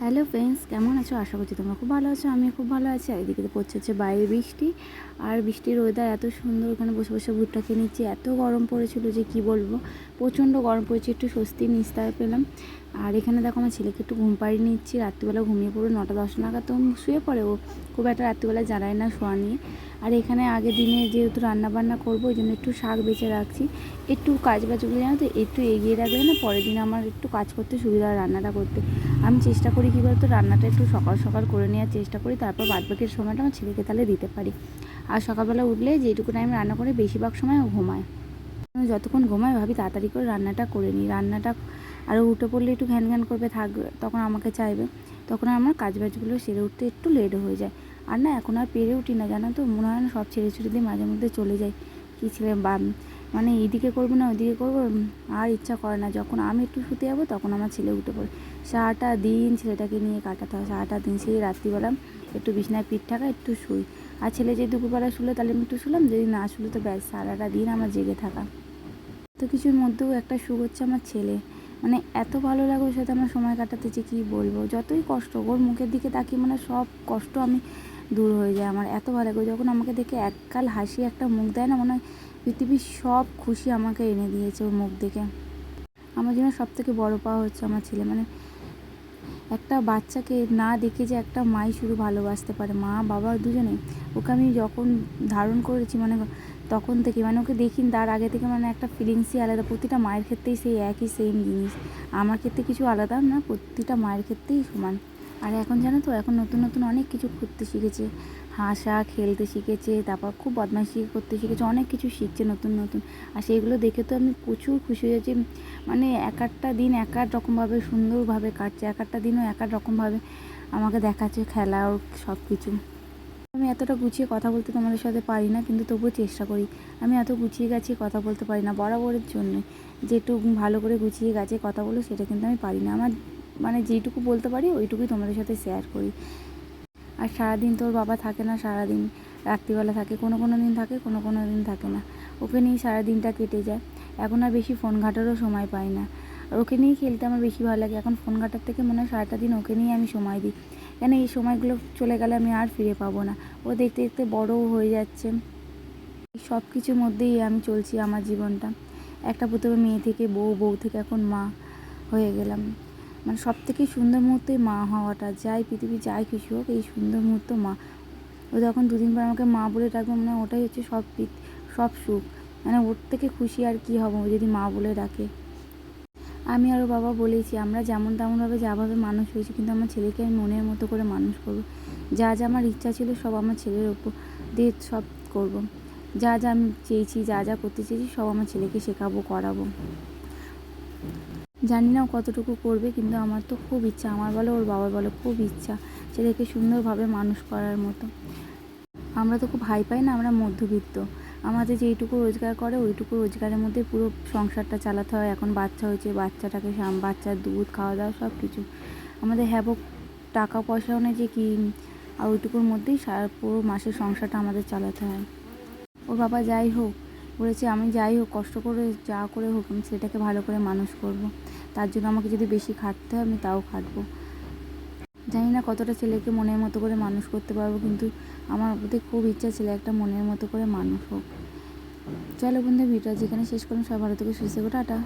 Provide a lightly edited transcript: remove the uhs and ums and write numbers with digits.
Hello friends, কেমন আছো? আশা করছি তোমরা খুব ভালো আছো। আমি খুব ভালো আছি। আর এদিকে তো পড়ছে হচ্ছে বাইরে বৃষ্টি, আর বৃষ্টির ওয়েদার এত সুন্দর। ওখানে বসে বসে ভুট্টা খেয়ে নিচ্ছি। এত গরম পড়েছিল যে কি বলবো, প্রচণ্ড গরম পড়েছে। একটু স্বস্তির নিস্তার পেলাম। আর এখানে দেখো আমার ছেলেকে একটু ঘুম পাড়িয়ে নিচ্ছি। রাত্রিবেলা ঘুমিয়ে পড়ে 9টা-10 নাগাদ তো শুয়ে পড়ে ও, খুব একটা রাত্রিবেলা জানায় না শোয়া নিয়ে। আর এখানে আগের দিনে যেহেতু রান্নাবান্না করবো, ওই জন্য একটু শাক বেছে রাখছি। একটু কাজ বাজগুলো জানো তো একটু এগিয়ে রাখলে না পরের দিন আমার একটু কাজ করতে সুবিধা হয়, রান্নাটা করতে। আমি চেষ্টা করি কী বলতো, রান্নাটা একটু সকাল সকাল করে নেওয়ার চেষ্টা করি, তারপর বাদবাকির সময়টা আমার ছেলেকে তাহলে দিতে পারি। আর সকালবেলা উঠলে যেটুকু টাইম রান্না করে বেশিরভাগ সময় ও ঘুমায়। যতক্ষণ ঘুমায় ভাবি তাড়াতাড়ি করে রান্নাটা করে নিই। রান্নাটা আরও উঠে পড়লে একটু ঘ্যান ঘ্যান করবে, থাকবে, তখন আমাকে চাইবে, তখন আমার কাজবাজগুলো সেরে উঠতে একটু লেট হয়ে যায়। আর না এখন আর পেরে উঠি না, জানো তো, মনে হয় না সব ছেড়ে ছুড়ে দিয়ে মাঝে মধ্যে চলে যায়। কী ছেলে মানে এইদিকে করবো না ওইদিকে করবো, আর ইচ্ছা করে না। যখন আমি একটু শুতে যাবো তখন আমার ছেলে উঠে পড়ে। সারাটা দিন ছেলেটাকে নিয়ে কাটাতে হয়, সারাটা দিন। সেই রাত্রিবেলা একটু বিছনায় পিঠ ঠাকা একটু শুই। আর ছেলে যে দুপুরবেলা শুলে তাহলে আমি একটু শুলাম, যদি না শুলে তো ব্যাস সারাটা দিন আমার জেগে থাকা। তো কিছুর মধ্যেও একটা সুখ হচ্ছে আমার ছেলে। মানে এত ভালো লাগে ওর সাথে আমার সময় কাটাতে যে কী বলবো। যতই কষ্ট, ওর মুখের দিকে তাকিয়ে মানে সব কষ্ট আমি দূর হয়ে যায়। আমার এত ভালো লাগে যখন আমাকে দেখে একগাল হাসি একটা মুখ দেয় না, মনে হয় পৃথিবীর সব খুশি আমাকে এনে দিয়েছে ওর মুখ দেখে। আমার জন্য সবথেকে বড় পাওয়া হচ্ছে আমার ছেলে। মানে একটা বাচ্চাকে না দেখে যে একটা মাই শুধু ভালোবাসতে পারে, মা বাবা দুজনেই। ওকে আমি যখন ধারণ করেছি মানে তখন থেকে, মানে ওকে দেখি তার আগে থেকে, মানে একটা ফিলিংসই আলাদা। প্রতিটা মায়ের ক্ষেত্রেই সেই একই সেম জিনিস। আমার ক্ষেত্রে কিছু আলাদা না, প্রতিটা মায়ের ক্ষেত্রেই সমান। আর এখন জানো তো, এখন নতুন নতুন অনেক কিছু করতে শিখেছে। হাসা, খেলতে শিখেছে, তারপর খুব বদমাইশি করতে শিখেছে, অনেক কিছু শিখছে নতুন নতুন। আর সেইগুলো দেখে তো আমি প্রচুর খুশি হয়েছি। মানে এক একটা দিন এক এক রকমভাবে সুন্দরভাবে কাটছে, এক একটা দিনও এক এক রকমভাবে আমাকে দেখাচ্ছে খেলা ও সব কিছু। আমি এতটা গুছিয়ে কথা বলতে তোমাদের সাথে পারি না, কিন্তু তবুও চেষ্টা করি। আমি এত গুছিয়ে গাছিয়ে কথা বলতে পারি না, বরাবরের জন্য যে একটু ভালো করে গুছিয়ে গাছিয়ে কথা বলো সেটা কিন্তু আমি পারি না। আমার মানে যেইটুকু বলতে পারি ওইটুকুই তোমাদের সাথে শেয়ার করি। আর সারাদিন তোর বাবা থাকে না, সারাদিন রাত্রিবেলা থাকে, কোনো কোনো দিন থাকে, কোনো কোনো দিন থাকে না। ওকে নিয়েই সারাদিনটা কেটে যায়। এখন আর বেশি ফোন ঘাটারও সময় পাই না। আর ওকে নিয়েই খেলতে আমার বেশি ভালো লাগে। এখন ফোন ঘাটার থেকে মনে হয় সারাটা দিন ওকে নিয়ে আমি সময় দিই, কেন এই সময়গুলো চলে গেলে আমি আর ফিরে পাবো না। ও দেখতে দেখতে বড়ও হয়ে যাচ্ছে। এই সব কিছুর মধ্যেই আমি চলছি আমার জীবনটা। একটা প্রথমে মেয়ে থেকে বউ, বউ থেকে এখন মা হয়ে গেলাম। মানে সব থেকে সুন্দর মুহূর্তে মা হওয়াটা, যাই পৃথিবী যাই কিছু হোক, এই সুন্দর মুহূর্ত মা। ও যখন দুদিন পর আমাকে মা বলে ডাকবে, মানে ওটাই হচ্ছে সব সুখ। মানে ওর থেকে খুশি আর কি হবো যদি মা বলে ডাকে। আমি আরও বাবা বলেছি, আমরা যেমন তেমনভাবে যাভাবে মানুষ হয়েছি, কিন্তু আমার ছেলেকে আমি মনের মতো করে মানুষ করবো। যা যা আমার ইচ্ছা ছিল সব আমার ছেলের ওপর দিয়ে সব করবো। যা যা আমি চেয়েছি, যা যা করতে চেয়েছি সব আমার ছেলেকে শেখাবো, করাবো। জানি না ও কতটুকু করবে, কিন্তু আমার তো খুব ইচ্ছা, আমার বলো ওর বাবার বলো, খুব ইচ্ছা ছেলেকে সুন্দরভাবে মানুষ করার মতো। আমরা তো খুব হাই পাই না, আমরা মধ্যবিত্ত। আমাদের যেইটুকু রোজগার করে ওইটুকু রোজগারের মধ্যে পুরো সংসারটা চালাতে হয়। এখন বাচ্চা হয়েছে, বাচ্চাটাকে বাচ্চার দুধ খাওয়া দাওয়া সব কিছু আমাদের হ্যাবক, টাকা পয়সাও নেই যে কি, আর ওইটুকুর মধ্যেই সারা পুরো মাসের সংসারটা আমাদের চালাতে হয়। ওর বাবা যাই হোক বলেছে, আমি যাই হোক কষ্ট করে যা করে হোক আমি সেটাকে ভালো করে মানুষ করব। তার জন্য আমাকে যদি বেশি খাটতে হয় আমি তাও খাটবো। জানি না কতটা ছেলেকে মনের মতো করে মানুষ করতে পারবো, কিন্তু আমার ওদের খুব ইচ্ছা ছেলে একটা মনের মতো করে মানুষ হোক। চলো বন্ধু, ভিডিও যেখানে শেষ করুন, সবাই ভালো থেকে সুস্থ, টাটা।